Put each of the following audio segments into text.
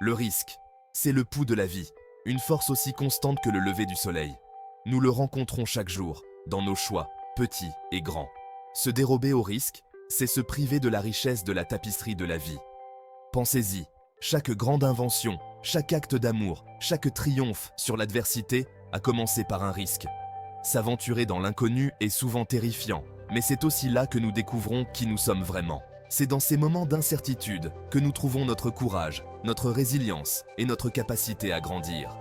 Le risque, c'est le pouls de la vie, une force aussi constante que le lever du soleil. Nous le rencontrons chaque jour, dans nos choix, petits et grands. Se dérober au risque, c'est se priver de la richesse de la tapisserie de la vie. Pensez-y, chaque grande invention, chaque acte d'amour, chaque triomphe sur l'adversité a commencé par un risque. S'aventurer dans l'inconnu est souvent terrifiant, mais c'est aussi là que nous découvrons qui nous sommes vraiment. C'est dans ces moments d'incertitude que nous trouvons notre courage, notre résilience et notre capacité à grandir.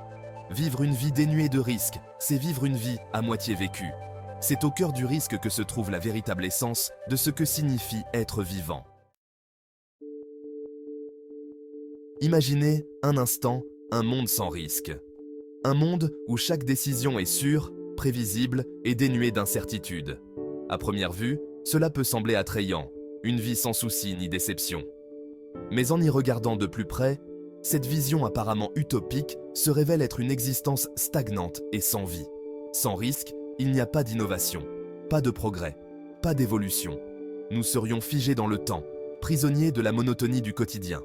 Vivre une vie dénuée de risques, c'est vivre une vie à moitié vécue. C'est au cœur du risque que se trouve la véritable essence de ce que signifie être vivant. Imaginez un instant un monde sans risque. Un monde où chaque décision est sûre, prévisible et dénuée d'incertitude. À première vue, cela peut sembler attrayant, une vie sans soucis ni déception. Mais en y regardant de plus près, cette vision apparemment utopique se révèle être une existence stagnante et sans vie. Sans risque, il n'y a pas d'innovation, pas de progrès, pas d'évolution. Nous serions figés dans le temps, prisonniers de la monotonie du quotidien.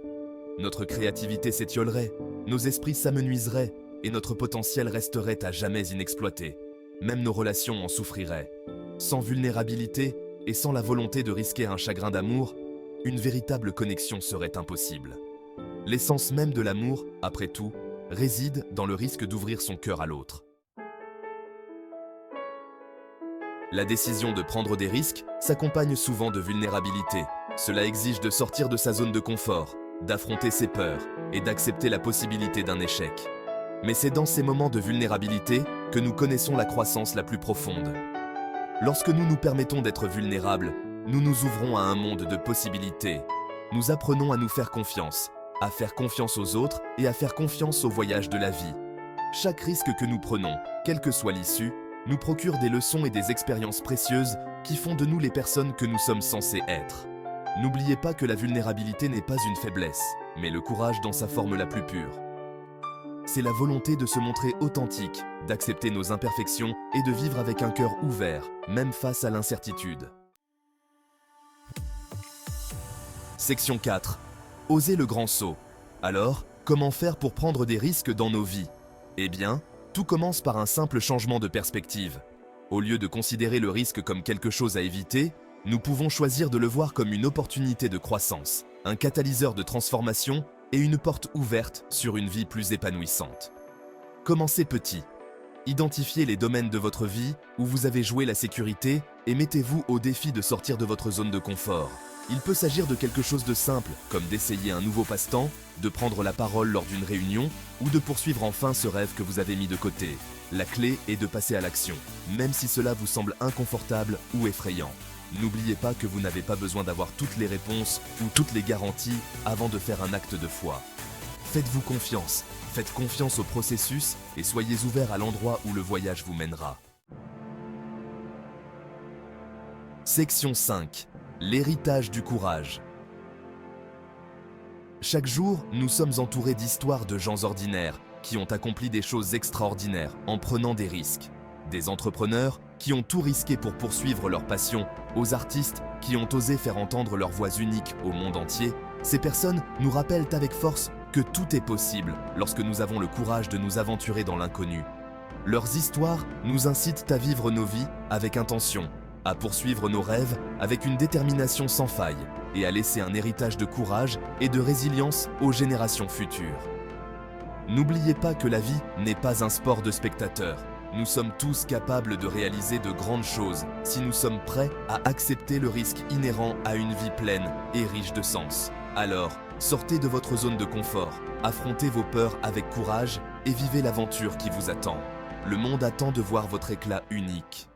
Notre créativité s'étiolerait, nos esprits s'amenuiseraient et notre potentiel resterait à jamais inexploité. Même nos relations en souffriraient. Sans vulnérabilité et sans la volonté de risquer un chagrin d'amour, une véritable connexion serait impossible. L'essence même de l'amour, après tout, réside dans le risque d'ouvrir son cœur à l'autre. La décision de prendre des risques s'accompagne souvent de vulnérabilité. Cela exige de sortir de sa zone de confort, d'affronter ses peurs et d'accepter la possibilité d'un échec. Mais c'est dans ces moments de vulnérabilité que nous connaissons la croissance la plus profonde. Lorsque nous nous permettons d'être vulnérables, nous nous ouvrons à un monde de possibilités. Nous apprenons à nous faire confiance, à faire confiance aux autres et à faire confiance au voyage de la vie. Chaque risque que nous prenons, quelle que soit l'issue, nous procure des leçons et des expériences précieuses qui font de nous les personnes que nous sommes censés être. N'oubliez pas que la vulnérabilité n'est pas une faiblesse, mais le courage dans sa forme la plus pure. C'est la volonté de se montrer authentique, d'accepter nos imperfections et de vivre avec un cœur ouvert, même face à l'incertitude. Section 4. Oser le grand saut. Alors, comment faire pour prendre des risques dans nos vies? Eh bien, tout commence par un simple changement de perspective. Au lieu de considérer le risque comme quelque chose à éviter, nous pouvons choisir de le voir comme une opportunité de croissance, un catalyseur de transformation et une porte ouverte sur une vie plus épanouissante. Commencez petit. Identifiez les domaines de votre vie où vous avez joué la sécurité et mettez-vous au défi de sortir de votre zone de confort. Il peut s'agir de quelque chose de simple, comme d'essayer un nouveau passe-temps, de prendre la parole lors d'une réunion ou de poursuivre enfin ce rêve que vous avez mis de côté. La clé est de passer à l'action, même si cela vous semble inconfortable ou effrayant. N'oubliez pas que vous n'avez pas besoin d'avoir toutes les réponses ou toutes les garanties avant de faire un acte de foi. Faites-vous confiance, faites confiance au processus et soyez ouverts à l'endroit où le voyage vous mènera. Section 5. L'héritage du courage. Chaque jour, nous sommes entourés d'histoires de gens ordinaires qui ont accompli des choses extraordinaires en prenant des risques. Des entrepreneurs qui ont tout risqué pour poursuivre leur passion, aux artistes qui ont osé faire entendre leur voix unique au monde entier. Ces personnes nous rappellent avec force que tout est possible lorsque nous avons le courage de nous aventurer dans l'inconnu. Leurs histoires nous incitent à vivre nos vies avec intention, à poursuivre nos rêves avec une détermination sans faille et à laisser un héritage de courage et de résilience aux générations futures. N'oubliez pas que la vie n'est pas un sport de spectateurs. Nous sommes tous capables de réaliser de grandes choses si nous sommes prêts à accepter le risque inhérent à une vie pleine et riche de sens. Alors, sortez de votre zone de confort, affrontez vos peurs avec courage et vivez l'aventure qui vous attend. Le monde attend de voir votre éclat unique.